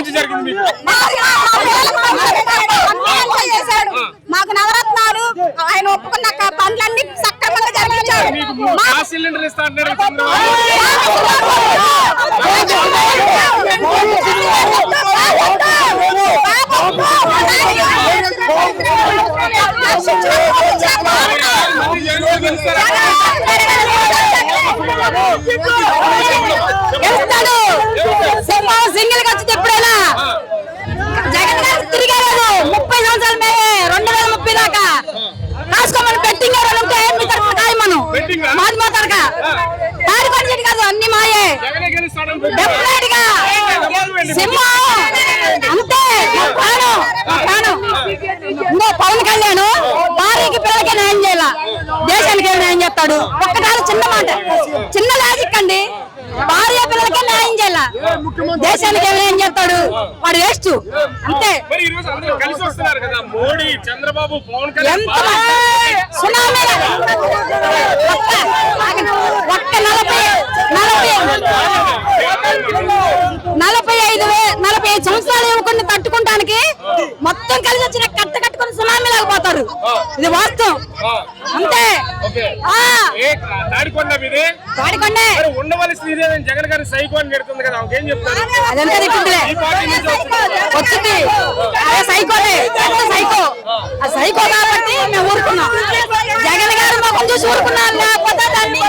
మంచి జరిగింది మీకు? మాకు నవరత్నాలు ఆయన ఒప్పుకున్న పనులన్నీ సక్రమంగా జరిపించారు. గ్యాస్ సిలిండర్ ఇస్తా అంటున్నారు సింగిల్ గా వచ్చి ఎప్పుడైనా జగన్ గారు తిరిగారు 30 సంవత్సరాల మేమే 2030 దాకా కాసుకోమని పెట్టింగ్ ఉంటే మీ తరఫున కాదు మనం మాది మా తరక దారి పని కాదు అన్ని మాయే డెఫినెట్ గా సింహం అంతే ఇంకో పవన్ కళ్యాణ్ భార్యకి పిల్లలకే న్యాయం చేయాల దేశానికి ఏం న్యాయం చేస్తాడు ఒక్కసారి చిన్న మాట చిన్న లాజిక్ అండి భార్య పిల్లలకే న్యాయం చేయాల దేశానికి ఏం న్యాయం చేస్తాడు వాడు వేస్ట్ అంతే సునామీ ఒక్క 45 సంవత్సరాలు ఇవ్వకుండా తట్టుకుంటానికి మొత్తం కలిసి వచ్చిన కట్టుకుని సునామీ లేకపోతారు ఇది వాస్తవం అంతే. జగన్ గారి సైకో అని పెడుతుంది కదా ఏం చెప్తారు? అదంతా వచ్చింది సైకోలే సైకో ఆ సైకో కాబట్టి మేము ఊరుకున్నాం. జగన్ గారు మొక్కలు చూసి ఊరుకున్నాం లేకపోతే దాన్ని